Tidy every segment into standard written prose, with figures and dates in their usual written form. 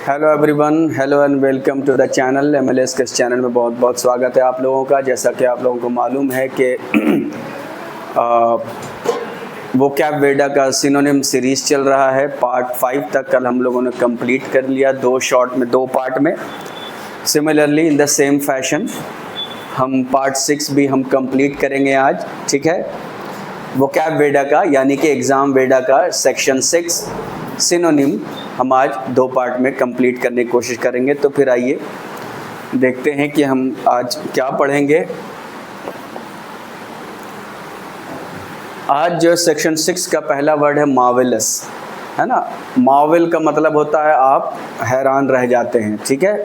Hello everyone, hello and welcome to the channel. MLS के इस channel में बहुत बहुत स्वागत है आप लोगों का। जैसा कि आप लोगों को मालूम है कि वोकैब वेडा का सिनोनिम सीरीज़ चल रहा है। पार्ट 5 तक कल हम लोगों ने कंप्लीट कर लिया, 2 पार्ट में। Similarly in the same fashion हम पार्ट 6 भी हम कंप्लीट करेंगे आज, ठीक है। वोकैब वेडा का यानी कि एग्ज़ाम वेडा का सेक्शन 6 सिनोनिम हम आज 2 पार्ट में कंप्लीट करने की कोशिश करेंगे। तो फिर आइए देखते हैं कि हम आज क्या पढ़ेंगे। आज जो सेक्शन 6 का पहला वर्ड है मार्वेलस, है ना। मार्वेल का मतलब होता है आप हैरान रह जाते हैं, ठीक है।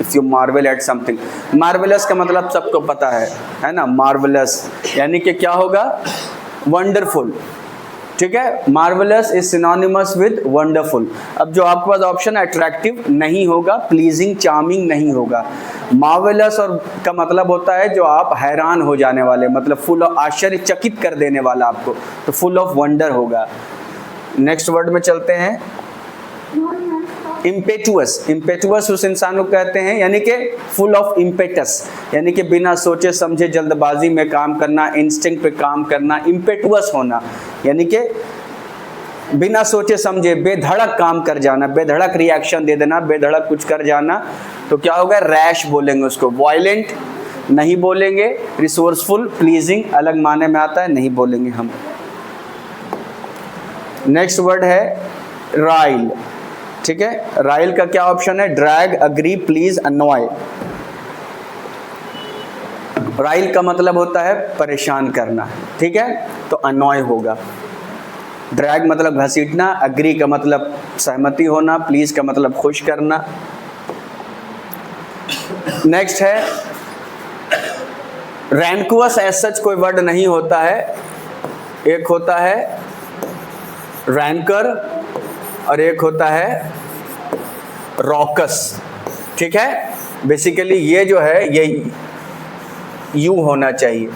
If you marvel at something. Marvellous का मतलब सबको पता है ना। मार्वेलस यानी कि क्या होगा, वंडरफुल, ठीक है। Marvellous is synonymous with wonderful. अब जो आपके पास ऑप्शन अट्रैक्टिव नहीं होगा, प्लीजिंग, चार्मिंग नहीं होगा। मार्वेलस और का मतलब होता है जो आप हैरान हो जाने वाले, मतलब फुल ऑफ आश्चर्यचकित कर देने वाला आपको, तो फुल ऑफ वंडर होगा। नेक्स्ट वर्ड में चलते हैं, इम्पेटुअस। इम्पेटुअस उस इंसान को कहते हैं यानी कि फुल ऑफ इम्पेटस, यानी कि बिना सोचे समझे जल्दबाजी में काम करना, इंस्टिंक्ट पे काम करना। इम्पेटुअस होना यानी कि बिना सोचे समझे बेधड़क काम कर जाना, बेधड़क रिएक्शन दे देना, बेधड़क कुछ कर जाना। तो क्या होगा, रैश बोलेंगे उसको। वायलेंट नहीं बोलेंगे, रिसोर्सफुल, प्लीजिंग अलग माने में आता है, नहीं बोलेंगे हम। नेक्स्ट वर्ड है राइल, ठीक है। राइल का क्या ऑप्शन है, ड्रैग, अग्री, प्लीज, अनॉय। राइल का मतलब होता है परेशान करना, ठीक है, तो अनॉय होगा। ड्रैग मतलब घसीटना, अग्री का मतलब सहमति होना, प्लीज का मतलब खुश करना। नेक्स्ट है रैंकुअस। एज सच कोई वर्ड नहीं होता है, एक होता है रैंकर और एक होता है रॉकस, ठीक है। बेसिकली ये जो है ये यू होना चाहिए,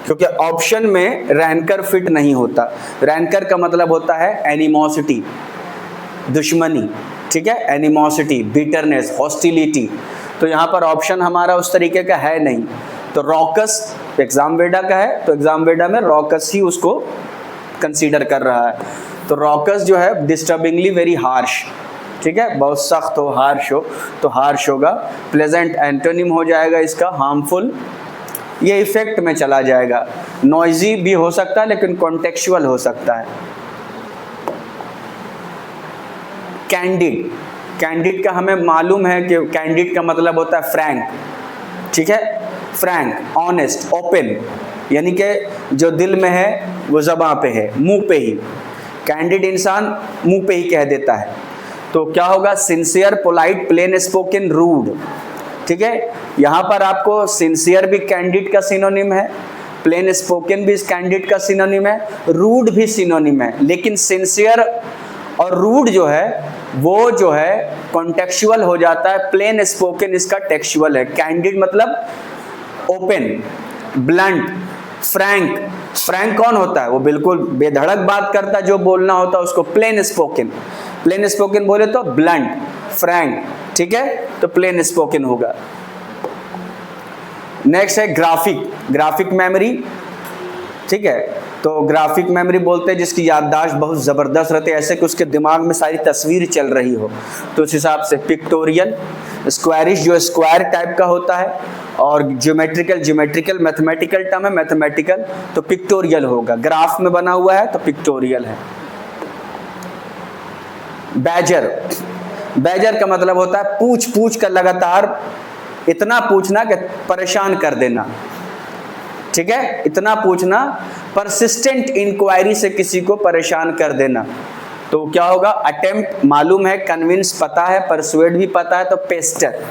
क्योंकि ऑप्शन में रैंकर फिट नहीं होता। रैंकर का मतलब होता है एनिमोसिटी, दुश्मनी, ठीक है। Animosity, bitterness, hostility. तो यहाँ पर ऑप्शन हमारा उस तरीके का है नहीं। तो रॉकस एग्जाम वेडा का है, तो एग्जाम वेडा में रॉकस ही उसको कंसीडर कर रहा है। तो रॉकस जो है डिस्टर्बिंगली वेरी हार्श, ठीक है, बहुत सख्त हो, हार्श हो, तो हार्श होगा। प्लेजेंट एंटोनिम हो जाएगा इसका हार्मफुल, ये इफेक्ट में चला जाएगा। नॉइजी भी हो सकता है लेकिन कॉन्टेक्चुअल हो सकता है। कैंडिड, कैंडिड का हमें मालूम है कि कैंडिड का मतलब होता है फ्रैंक, ठीक है। फ्रैंक, ऑनेस्ट, ओपन, यानी कि जो दिल में है वो ज़बां पे है, मुंह पे ही। कैंडिड इंसान मुंह पे ही कह देता है। तो क्या होगा, sincere, polite, plain spoken, rude, ठीक है। यहाँ पर आपको सिंसियर भी कैंडिड का सिनोनिम है, प्लेन स्पोकन भी कैंडिड का सिनोनिम है, रूड भी सिनोनिम है। लेकिन सिंसियर और रूड जो है वो जो है कॉन्टेक्चुअल हो जाता है, प्लेन स्पोकन इसका टेक्चुअल है। कैंडिड मतलब ओपन, ब्लंट, फ्रैंक। फ्रैंक कौन होता है, वो बिल्कुल बेधड़क बात करता है, जो बोलना होता है उसको प्लेन स्पोकन। प्लेन स्पोकन बोले तो ब्लंट, फ्रैंक, ठीक है, तो प्लेन स्पोकन होगा। नेक्स्ट है ग्राफिक। ग्राफिक मेमोरी, ठीक है। तो ग्राफिक मेमोरी बोलते हैं जिसकी याददाश्त बहुत ज़बरदस्त रहती है, ऐसे कि उसके दिमाग में सारी तस्वीर चल रही हो। तो उस हिसाब से पिक्टोरियल। स्क्वायरिश जो स्क्वायर टाइप का होता है, और ज्योमेट्रिकल मैथमेटिकल टर्म है, मैथमेटिकल, तो पिक्टोरियल होगा। ग्राफ में बना हुआ है तो पिक्टोरियल है। बैजर, बैजर का मतलब होता है पूछ पूछ कर लगातार, इतना पूछना कि परेशान कर देना, ठीक है, इतना पूछना, परसिस्टेंट इंक्वायरी से किसी को परेशान कर देना। तो क्या होगा, अटेम्प्ट मालूम है, कन्विंस पता है, परसुएड भी पता है, तो पेस्टर।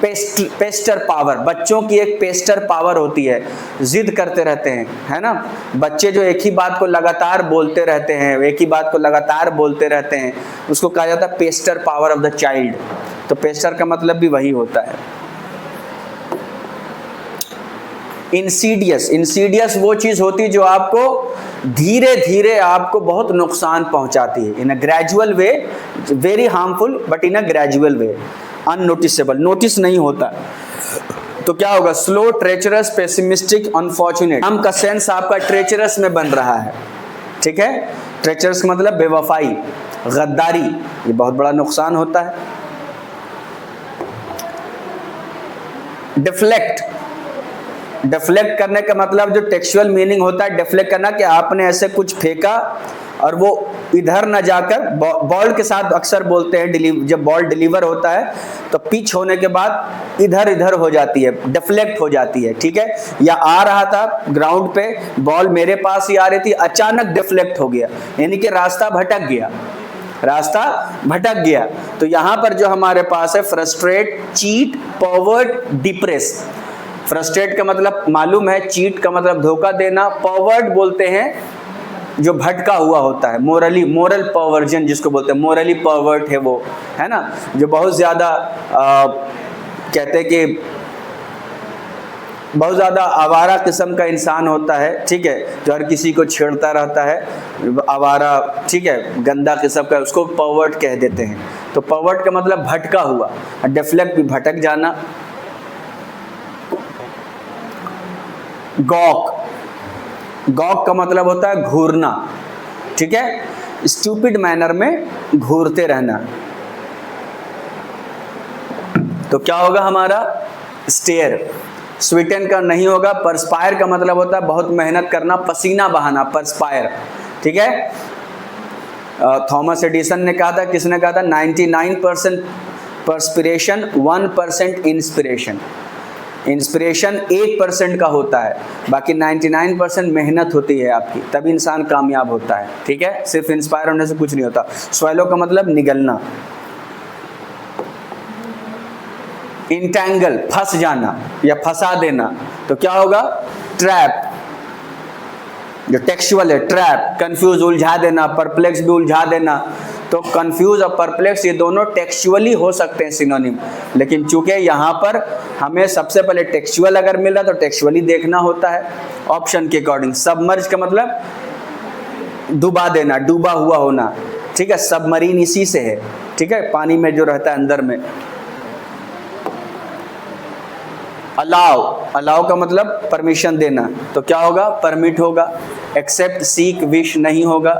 पेस्टर पावर, बच्चों की एक पेस्टर पावर होती है, जिद करते रहते हैं, है ना। बच्चे जो एक ही बात को लगातार बोलते रहते हैं, एक ही बात को लगातार बोलते रहते हैं, उसको कहा जाता है Pasteur power of the child. तो पेस्टर का मतलब भी वही होता है। इंसीडियस, इंसीडियस वो चीज होती है जो आपको धीरे धीरे आपको बहुत नुकसान पहुंचाती है। In a gradual way, very harmful but in a gradual way, unnoticeable, notice नहीं होता। तो क्या होगा? Slow, treacherous, pessimistic, unfortunate. नाम का सेंस आपका ट्रेचरस में बन रहा है, ठीक है। ट्रेचरस का मतलब बेवफाई, गद्दारी, ये बहुत बड़ा नुकसान होता है। डिफ्लेक्ट, डिफ्लेक्ट करने का मतलब जो टेक्सुअल मीनिंग होता है डिफ्लेक्ट करना, कि आपने ऐसे कुछ फेंका और वो इधर न जाकर, बॉल के साथ अक्सर बोलते हैं जब बॉल डिलीवर होता है तो पिच होने के बाद इधर इधर हो जाती है, डिफ्लेक्ट हो जाती है, ठीक है। या आ रहा था ग्राउंड पे, बॉल मेरे पास ही आ रही थी, अचानक डिफ्लेक्ट हो गया, यानी कि रास्ता भटक गया, रास्ता भटक गया। तो यहां पर जो हमारे पास है frustrate, cheat, forward, depress. Frustrate का मतलब मालूम है, चीट का मतलब धोखा देना, फॉरवर्ड बोलते हैं जो भटका हुआ होता है, मोरली, मोरल परवर्जन जिसको बोलते हैं, मोरली परवर्ट है वो, है ना, जो बहुत ज़्यादा कहते हैं कि बहुत ज़्यादा आवारा किस्म का इंसान होता है, ठीक है, जो हर किसी को छेड़ता रहता है, आवारा, ठीक है, गंदा किस्म का, उसको परवर्ट कह देते हैं। तो परवर्ट का मतलब भटका हुआ, डिफ्लेक्ट भी भटक जाना। गॉक, गॉक का मतलब होता है घूरना, ठीक है, स्टूपिड मैनर में घूरते रहना। तो क्या होगा हमारा? स्टेयर। स्वीटन का नहीं होगा। परस्पायर का मतलब होता है बहुत मेहनत करना, पसीना बहाना, परस्पायर, ठीक है। थॉमस एडिसन ने कहा था, किसने कहा था? 99% परस्पिरेशन, 1% इंस्पिरेशन। इंस्पिरेशन 1% का होता है, बाकी 99% मेहनत होती है आपकी, तभी इंसान कामयाब होता है, ठीक है। सिर्फ इंस्पायर होने से कुछ नहीं होता। स्वैलो का मतलब निगलना। इंटैंगल, फंस जाना या फंसा देना। तो क्या होगा? ट्रैप, जो टेक्सुअल है, ट्रैप। कंफ्यूज, उलझा देना, परप्लेक्स भी उलझा देना। तो कंफ्यूज और परप्लेक्स ये दोनों टेक्सुअली हो सकते हैं सिनोनिम, लेकिन चूंकि यहाँ पर हमें सबसे पहले टेक्सुअल अगर मिला तो टेक्सुअली देखना होता है ऑप्शन के अकॉर्डिंग। सबमर्ज का मतलब डुबा देना, डूबा हुआ होना, ठीक है, सबमरीन इसी से है, ठीक है, पानी में जो रहता है अंदर में। अलाउ, अलाउ का मतलब परमिशन देना, तो क्या होगा? परमिट होगा। एक्सेप्ट, सीक, विश नहीं होगा।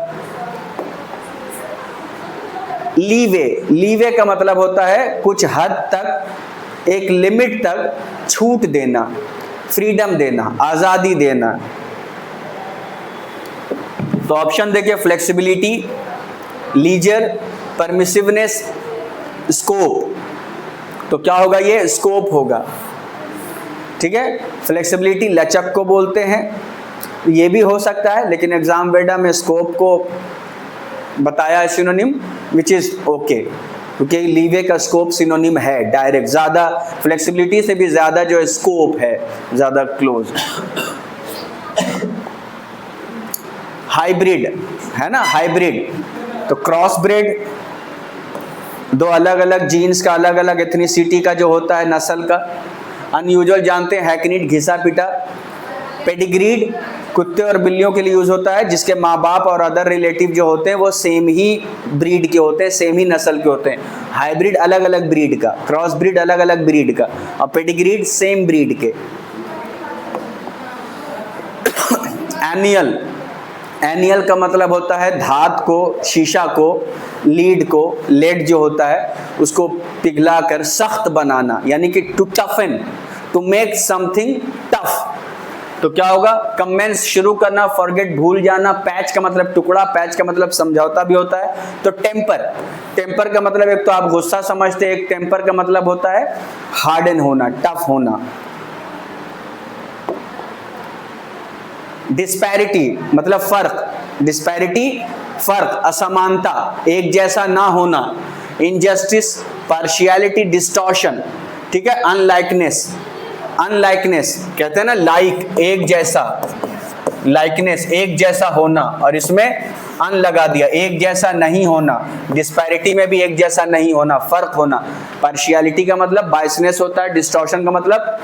लीवे, लीवे का मतलब होता है कुछ हद तक, एक लिमिट तक छूट देना, फ्रीडम देना, आज़ादी देना। तो ऑप्शन देखिए, फ्लेक्सिबिलिटी, लीजर, परमिसिवनेस, स्कोप। तो क्या होगा? ये स्कोप होगा, ठीक है। फ्लेक्सिबिलिटी लचक को बोलते हैं, ये भी हो सकता है, लेकिन एग्जाम वेडा में स्कोप को बताया है सिनोनिम, विच इज ओके, क्योंकि लीवे का स्कोप सिनोनिम है डायरेक्ट, ज़्यादा फ्लेक्सिबिलिटी से भी ज़्यादा जो स्कोप है, ज़्यादा क्लोज। हाइब्रिड है ना, हाइब्रिड तो क्रॉस ब्रेड, दो अलग अलग जीन्स का, अलग अलग एथनिसिटी का जो होता है, नस्ल का। अनयूजुअल जानते हैं, हैकनीड, घिसा पिटा। पेडिग्रीड कुत्ते और बिल्लियों के लिए यूज होता है, जिसके माँ बाप और अदर रिलेटिव जो होते हैं वो सेम ही ब्रीड के होते हैं, सेम ही नस्ल के होते हैं। हाइब्रिड अलग अलग ब्रीड का, क्रॉस ब्रीड अलग अलग ब्रीड का, और पेडिग्रीड सेम ब्रीड के। एनियल, एनियल का मतलब होता है धात को, शीशा को, लीड को, लेड जो होता है उसको पिघलाकर सख्त बनाना, यानी कि to toughen, to make something tough. तो क्या होगा? कमेंस, शुरू करना, फॉरगेट, भूल जाना। पैच का मतलब टुकड़ा, पैच का मतलब समझौता भी होता है। तो टेम्पर, टेम्पर का मतलब एक तो आप गुस्सा समझते हैं, एक टेम्पर का मतलब होता है हार्डन होना, टफ होना। डिस्पैरिटी मतलब फर्क, डिस्पैरिटी फर्क, असमानता, एक जैसा ना होना। इनजस्टिस, पार्शियलिटी, डिस्टॉर्शन, ठीक है। अनलाइकनेस, अनलाइकनेस कहते हैं ना, लाइक एक जैसा, लाइकनेस एक जैसा होना, और इसमें अन लगा दिया, एक जैसा नहीं होना। डिस्पैरिटी में भी एक जैसा नहीं होना, फर्क होना। पार्शियलिटी का मतलब बायसनेस होता है। डिस्टॉर्शन का मतलब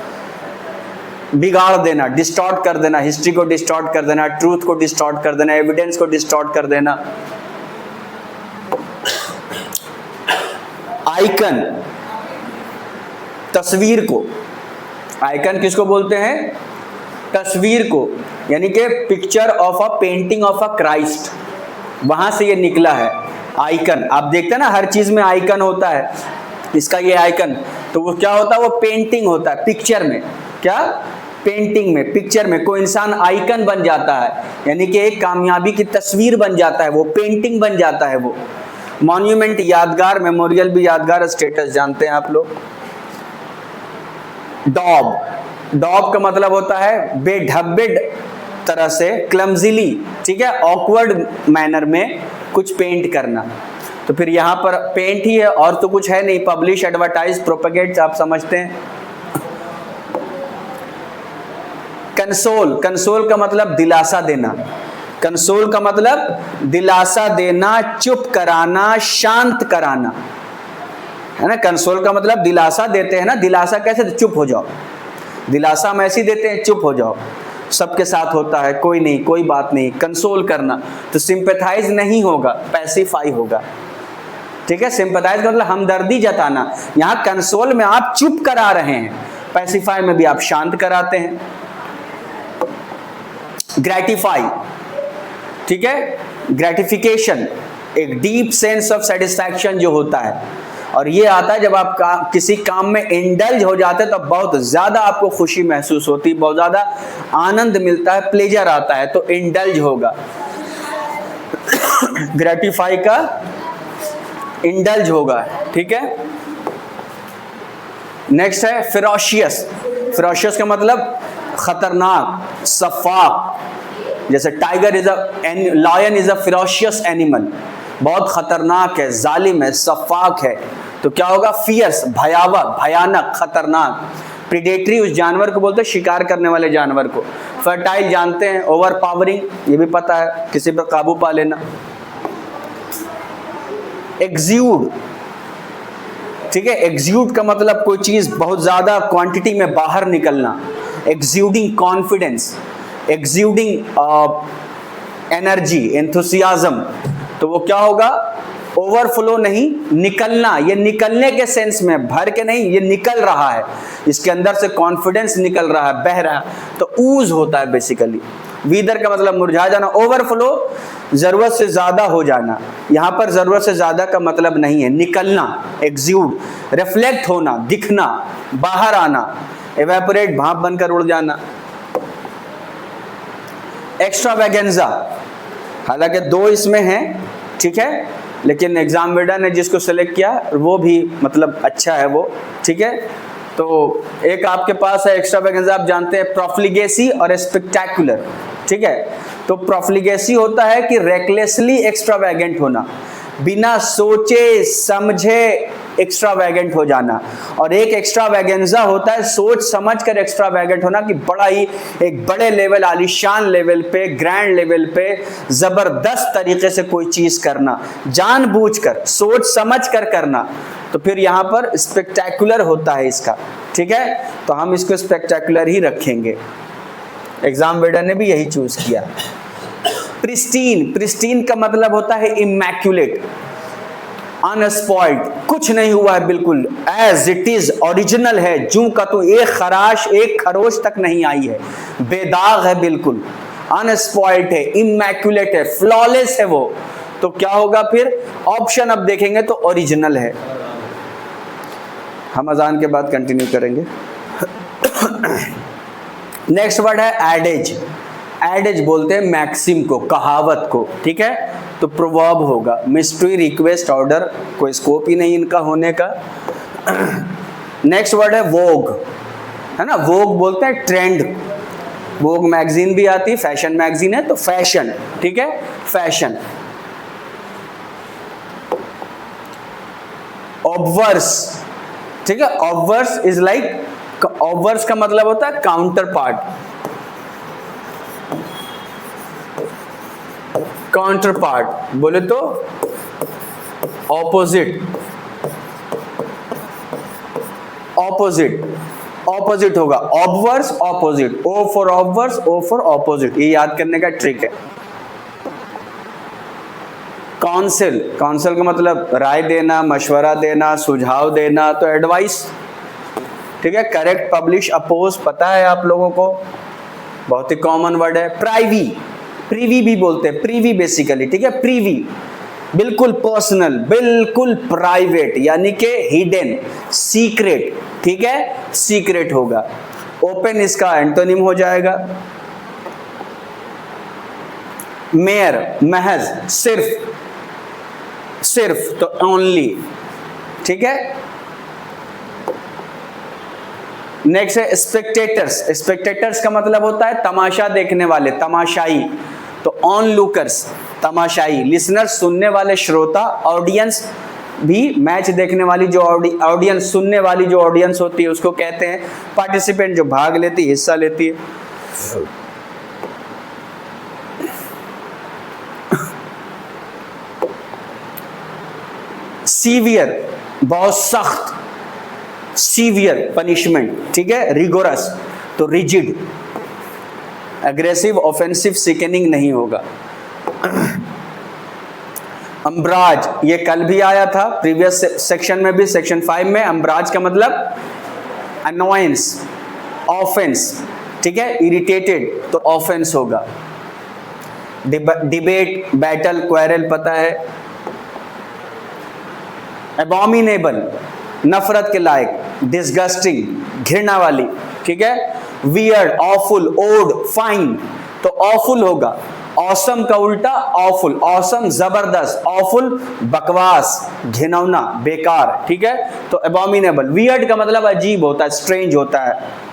बिगाड़ देना, डिस्टॉर्ट कर देना, हिस्ट्री को डिस्टॉर्ट कर देना, ट्रूथ को डिस्टॉर्ट कर देना, एविडेंस को डिस्टॉर्ट कर देना। आइकन, तस्वीर को, आइकन किसको बोलते हैं? तस्वीर को, यानी कि picture of a painting of a Christ, वहां से ये निकला है आइकन। आप देखते हैं ना हर चीज में आइकन होता है, इसका ये आइकन, तो वो क्या होता है? वो पेंटिंग होता है पिक्चर में। क्या? पेंटिंग में, पिक्चर में कोई इंसान आइकन बन जाता है, यानी कि एक कामयाबी की तस्वीर बन जाता है, वो पेंटिंग बन जाता है। वो मॉन्यूमेंट, यादगार, मेमोरियल भी यादगार, स्टेटस जानते हैं आप लोग। डॉब, डॉब का मतलब होता है बेढब्बे तरह से, क्लमजीली, ठीक है, ऑकवर्ड मैनर में कुछ पेंट करना। तो फिर यहाँ पर पेंट ही है और तो कुछ है नहीं। पब्लिश, एडवर्टाइज, प्रोपेगेट, आप समझते हैं। कंसोल, कंसोल का मतलब दिलासा देना, कंसोल का मतलब दिलासा देना, चुप कराना, शांत कराना, है ना। कंसोल का मतलब दिलासा देते हैं ना। दिलासा कैसे? चुप हो जाओ, दिलासा हम ऐसे देते हैं, चुप हो जाओ, सबके साथ होता है, कोई नहीं, कोई बात नहीं। कंसोल करना, तो सिंपैथाइज नहीं होगा, पैसिफाई होगा, ठीक है। सिंपैथाइज का मतलब हमदर्दी जताना, यहाँ कंसोल में आप चुप करा रहे हैं, पैसिफाई में भी आप शांत कराते हैं। ग्रेटिफाई, ठीक है, ग्रेटिफिकेशन, एक डीप सेंस ऑफ सेटिस्फैक्शन जो होता है, और ये आता है जब आप किसी काम में इंडल्ज हो जाते हैं तो बहुत ज्यादा आपको खुशी महसूस होती है, बहुत ज्यादा आनंद मिलता है, प्लेजर आता है, तो इंडल्ज होगा। ग्रेटिफाई का इंडल्ज होगा, ठीक है। नेक्स्ट है फेरोशियस। फेरोशियस का मतलब खतरनाक, सफाक, जैसे tiger is lion is a ferocious animal, बहुत खतरनाक है, जालिम है, सफाक है, तो क्या होगा? फियर्स, भयावह, भयानक, खतरनाक। प्रीडेटरी उस जानवर को बोलते हैं, शिकार करने वाले जानवर को। फर्टाइल जानते हैं, ओवर पावरिंग, ये भी पता है, किसी पर काबू पा लेना। एक्ज्यूड, ठीक है, एक्ज्यूड का मतलब कोई चीज बहुत ज्यादा क्वांटिटी में बाहर निकलना। एक्ज्यूडिंग कॉन्फिडेंस, एक्ज्यूडिंग एनर्जी, एंथुसियाज्म, तो वो क्या होगा? ओवरफ्लो नहीं, निकलना। ये निकलने के सेंस में, भर के नहीं, ये निकल रहा है, इसके अंदर से कॉन्फिडेंस निकल रहा है, बह रहा है, तो ऊज होता है बेसिकली। वीदर का मतलब मुरझा जाना। ओवरफ्लो, जरूरत से ज्यादा हो जाना, यहाँ पर जरूरत से ज्यादा का मतलब नहीं है, निकलना, एक्ज्यूड। रिफ्लेक्ट होना, दिखना, बाहर आना। एवेपोरेट, भाप बनकर उड़ जाना। एक्स्ट्रावेगेंजा, हालांकि दो इसमें हैं, ठीक है, लेकिन एग्जामिनर ने जिसको सेलेक्ट किया वो भी मतलब अच्छा है वो, ठीक है। तो एक आपके पास है एक्स्ट्रावेगेंजा, आप जानते हैं, प्रोफ्लिगेसी और स्पेक्टेकुलर, ठीक है। तो प्रोफ्लिगेसी होता है कि रेकलेसली एक्स्ट्रावेगेंट होना, बिना सोचे समझे एक्स्ट्रावेगेंट हो जाना, और एक एक्स्ट्रावेगेंजा होता है सोच समझ कर एक्स्ट्रावेगेंट होना, कि बड़ा ही एक बड़े लेवल, आलीशान लेवल पे, ग्रैंड लेवल पे जबरदस्त तरीके से कोई चीज करना, जानबूझकर, सोच समझ कर करना, तो फिर यहाँ पर स्पेक्टेकुलर होता है इसका, ठीक है। तो हम इसको स्पेक्टेकुलर ही रखेंगे, एग्जाम वेडर ने भी यही चूज किया। प्रिस्टीन, प्रिस्टीन का मतलब होता है इमैक्युलेट, अनस्पॉइल्ड, कुछ नहीं हुआ है, बिल्कुल एज इट इज, ओरिजिनल है, जूं का तू, एक खराश, एक खरोश तक नहीं आई है, बेदाग है, बिल्कुल अनस्पॉइल्ड है, इमैक्युलेट है, फ्लॉलेस है वो, तो क्या होगा फिर? ऑप्शन अब देखेंगे तो ओरिजिनल है। हम अजान के बाद कंटिन्यू करेंगे। नेक्स्ट वर्ड है एडेज। एडेज बोलते हैं मैक्सिम को, कहावत को, ठीक है। तो प्रोवर्ब होगा। मिस्ट्री, रिक्वेस्ट, ऑर्डर, कोई स्कोप ही नहीं इनका होने का। नेक्स्ट वर्ड है वोग, है ना। वोग बोलते हैं ट्रेंड, वोग मैगजीन भी आती है, फैशन मैगजीन है, तो फैशन, ठीक है, फैशन। ऑब्वर्स, ठीक है, ऑब्वर्स इज लाइक, ऑब्वर्स का मतलब होता है काउंटर पार्ट, काउंटर पार्ट बोले तो ऑपोजिट, ऑपोजिट, ऑपोजिट होगा, obverse opposite, O for obverse, O for opposite, ये याद करने का ट्रिक है। काउंसिल, काउंसिल का मतलब राय देना, मशवरा देना, सुझाव देना, तो एडवाइस, ठीक है। करेक्ट, पब्लिश, अपोज, पता है आप लोगों को, बहुत ही कॉमन वर्ड है। प्राइवी, प्रीवी भी बोलते हैं, प्रीवी बेसिकली, ठीक है। प्रीवी बिल्कुल पर्सनल, बिल्कुल प्राइवेट, यानी कि हिडन, सीक्रेट, ठीक है, सीक्रेट होगा। ओपन इसका एंटोनिम हो जाएगा। मेयर, महज, सिर्फ, सिर्फ तो ओनली, ठीक है। नेक्स्ट है स्पेक्टेटर्स। स्पेक्टेटर्स का मतलब होता है तमाशा देखने वाले, तमाशाई, तो ऑन लुकर्स, तमाशाई। लिसनर्स, सुनने वाले, श्रोता। ऑडियंस भी मैच देखने वाली जो ऑडियंस, सुनने वाली जो ऑडियंस होती है उसको कहते हैं पार्टिसिपेंट, जो भाग लेती है, हिस्सा लेती है। सीवियर, बहुत सख्त, सीवियर पनिशमेंट, ठीक है। रिगोरस तो रिजिड। एग्रेसिव, ऑफेंसिव, सिकनिंग नहीं होगा। अम्ब्राज, ये कल भी आया था प्रीवियस सेक्शन में भी, सेक्शन 5 में। अम्ब्राज का मतलब अनोयंस, ऑफेंस, ठीक है। इरिटेटेड तो ऑफेंस होगा। डिबेट, बैटल, क्वेरल, पता है। एबॉमिनेबल, नफरत के लायक, डिस्गस्टिंग, घृणा वाली, ठीक है। वियर्ड, ऑफुल, ओड, फाइन तो ऑफुल होगा। ऑसम का उल्टा ऑफुल, ऑसम जबरदस्त, ऑफुल बकवास, घिनौना, बेकार, ठीक है। तो एबॉमिनेबल। वियर्ड का मतलब अजीब होता है, स्ट्रेंज होता है।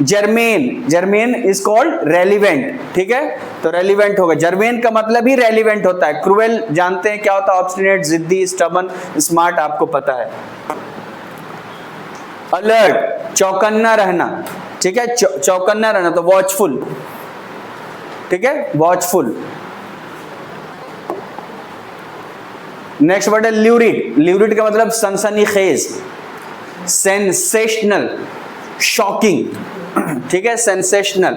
Germane, germane is called relevant, ठीक है, तो रेलिवेंट होगा। जर्मेन का मतलब ही रेलिवेंट होता है। क्रूएल जानते हैं क्या होता है, ऑब्स्टिनेट, जिद्दी, स्टबन, स्मार्ट, आपको पता है। अलर्ट, चौकन्ना रहना, ठीक है, चौकन्ना रहना तो वॉचफुल, ठीक है, वॉचफुल। नेक्स्ट वर्ड है ल्यूरिड। ल्यूरिड का मतलब सनसनीखेज, सेंसेशनल, शॉकिंग, ठीक है, सेंसेशनल।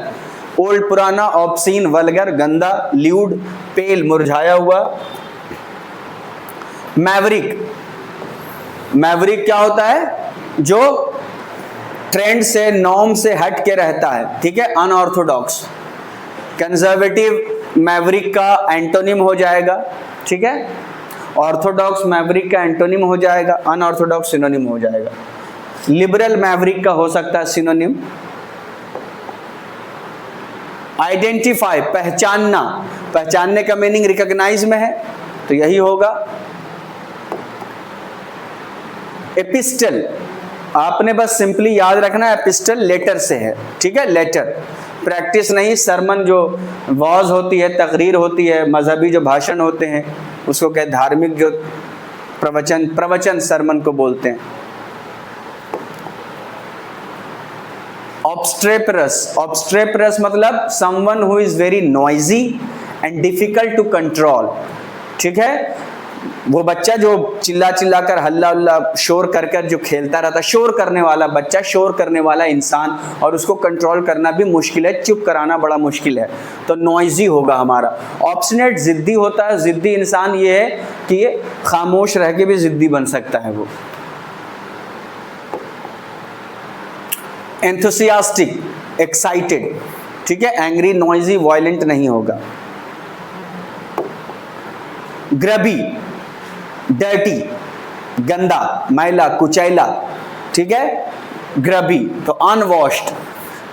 ओल्ड, पुराना, ऑब्सीन, वल्गर, गंदा। ल्यूड, पेल, मुरझाया हुआ। मैवरिक, मैवरिक क्या होता है, जो ट्रेंड से, नॉर्म से हट के रहता है, ठीक है, अनऑर्थोडॉक्स। कंजर्वेटिव मैवरिक का एंटोनिम हो जाएगा, ठीक है। ऑर्थोडॉक्स मैवरिक का एंटोनिम हो जाएगा, अनऑर्थोडॉक्स सिनोनिम हो जाएगा। लिबरल मैवरिक का हो सकता है सिनोनिम। आइडेंटिफाई, पहचानना, पहचानने का मीनिंग रिकॉग्नाइज में है तो यही होगा। एपिस्टल, आपने बस सिंपली याद रखना है, एपिस्टल लेटर से है, ठीक है, लेटर। प्रैक्टिस नहीं, सरमन जो वाज होती है, तकरीर होती है, मजहबी जो भाषण होते हैं उसको कहते, धार्मिक जो प्रवचन, प्रवचन सरमन को बोलते हैं। ऑब्स्ट्रेपरस, ऑब्स्ट्रेपरस मतलब someone who is very noisy and difficult to control, ठीक है। वो बच्चा जो चिल्ला चिल्ला कर, हल्ला उल्ला, शोर कर कर जो खेलता रहता, शोर करने वाला बच्चा, शोर करने वाला इंसान, और उसको कंट्रोल करना भी मुश्किल है, चुप कराना बड़ा मुश्किल है, तो नॉइजी होगा हमारा। ऑब्स्टिनेट, जिद्दी होता है। जिद्दी इंसान ये है कि ये खामोश रह के भी जिद्दी बन सकता है वो। एंथुसियास्टिक, एक्साइटेड, ठीक है। एंग्री, नॉइजी, वायलेंट नहीं होगा। ग्रबी, डर्टी, गंदा, मैला, कुचैला, ठीक है। ग्रबी तो अनवॉश्ड।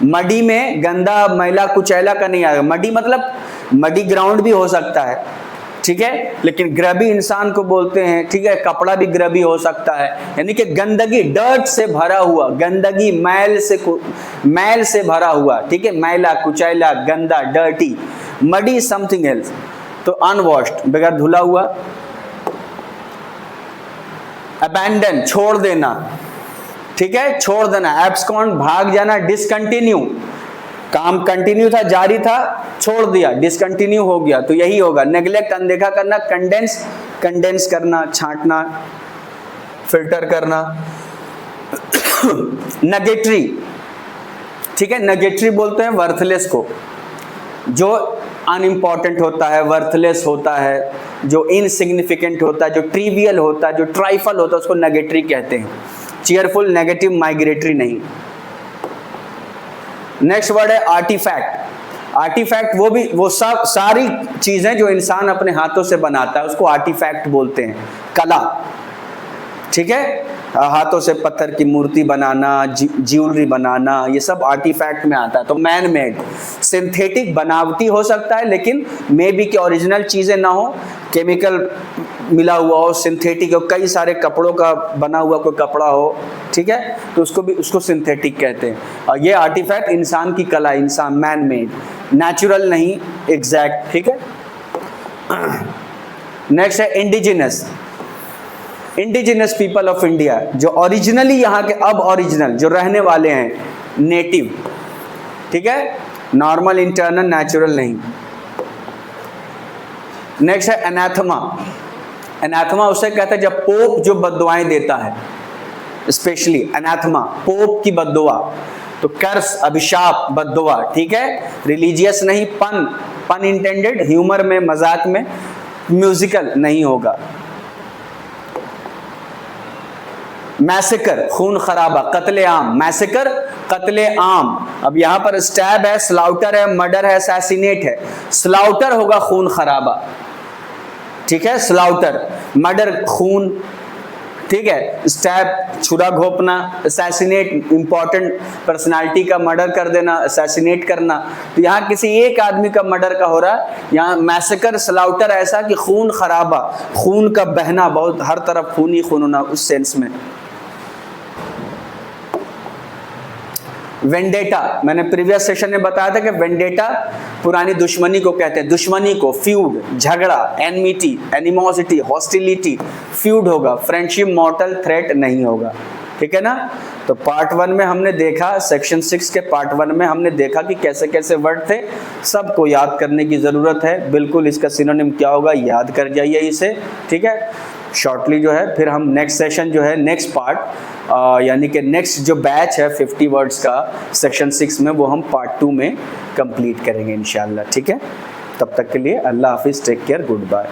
मडी में गंदा, मैला, कुचैला का नहीं आएगा। मडी मतलब मडी ग्राउंड भी हो सकता है, ठीक है, लेकिन ग्रबी इंसान को बोलते हैं, ठीक है। कपड़ा भी ग्रबी हो सकता है, यानी कि गंदगी, डर्ट से भरा हुआ, गंदगी, मैल से भरा हुआ, ठीक है। मैला, कुचैला, गंदा, डर्टी। मडी समथिंग एल्स, तो अनवॉश्ड, बगैर धुला हुआ। अबैंडन, छोड़ देना, ठीक है, छोड़ देना। एब्सकॉन्ड, भाग जाना। डिसकंटिन्यू, काम कंटिन्यू था, जारी था, छोड़ दिया, डिसकंटिन्यू हो गया, तो यही होगा। नेग्लेक्ट, अनदेखा करना। कंडेंस, कंडेंस करना, छांटना, फिल्टर करना। नगेटरी, ठीक है, नगेटरी बोलते हैं वर्थलेस को, जो अनइम्पॉर्टेंट होता है, वर्थलेस होता है, जो इनसिग्निफिकेंट होता है, जो ट्रिवियल होता है, जो ट्राइफल होता है, उसको नगेटरी कहते हैं। चीयरफुल, नेगेटिव, माइग्रेटरी नहीं। नेक्स्ट वर्ड है आर्टिफैक्ट। आर्टिफैक्ट वो सब सारी चीजें जो इंसान अपने हाथों से बनाता है उसको आर्टिफैक्ट बोलते हैं। कला, ठीक है, हाथों से पत्थर की मूर्ति बनाना, ज्वेलरी बनाना, ये सब आर्टिफैक्ट में आता है। तो मैन मेड, सिंथेटिक, बनावटी हो सकता है, लेकिन मे बी कि ओरिजिनल चीजें ना हो, केमिकल मिला हुआ हो, सिंथेटिक हो, कई सारे कपड़ों का बना हुआ कोई कपड़ा हो, ठीक है, तो उसको सिंथेटिक कहते हैं। और ये आर्टिफैक्ट इंसान की कला, इंसान, मैन मेड, नेचुरल नहीं, एग्जैक्ट, ठीक है। नेक्स्ट है indigenous. Indigenous people of India, जो ओरिजिनली यहाँ के, अब ओरिजिनल जो रहने वाले हैं, नेटिव, ठीक है, नॉर्मल, इंटरनल, नेचुरल नहीं। नेक्स्ट है एनाथमा। एनाथमा उसे कहते हैं जब पोप जो बद्दुआएं देता है, स्पेशली एनाथमा, पोप की बद्दुआ, तो कर्स, अभिशाप, बद्दुआ, ठीक है, रिलीजियस नहीं, पन इंटेंडेड, ह्यूमर में, मजाक में, म्यूजिकल नहीं होगा। मैसेकर, खून खराबा, कत्ले आम, मैसेकर, कत्ले आम। अब यहाँ पर स्टैब है, स्लाउटर है, मर्डर है, असैसिनेट है। स्लाउटर होगा खून खराबा, ठीक है, स्लाउटर, मर्डर, खून, ठीक है, स्टैब, छुरा घोंपना, असैसिनेट, इंपॉर्टेंट पर्सनालिटी का मर्डर कर देना, असैसिनेट करना। तो यहाँ किसी एक आदमी का मर्डर का हो रहा है, यहाँ मैसेकर, स्लाउटर ऐसा कि खून खराबा, खून का बहना, बहुत हर तरफ खून ही खून होना, उस सेंस में। वेंडेटा, मैंने प्रीवियस सेशन में बताया था कि वेंडेटा पुरानी दुश्मनी को कहते हैं, दुश्मनी को, फ्यूड, झगड़ा, एनमिटी, एनिमोसिटी, हॉस्टिलिटी, फ्यूड होगा, फ्रेंडशिप, मॉर्टल, थ्रेट नहीं होगा, ठीक है ना। तो पार्ट 1 में हमने देखा, सेक्शन 6 के पार्ट 1 में हमने देखा कि कैसे कैसे वर्ड थे, सबको याद करने की ज़रूरत है, बिल्कुल इसका सिनोनिम क्या होगा याद कर जाइए इसे, ठीक है। शॉर्टली जो है फिर हम नेक्स्ट सेशन जो है, नेक्स्ट पार्ट, यानी कि नेक्स्ट जो बैच है 50 वर्ड्स का सेक्शन 6 में, वो हम पार्ट 2 में कंप्लीट करेंगे इंशाल्लाह, ठीक है। तब तक के लिए अल्लाह हाफिज़, टेक केयर, गुड बाय।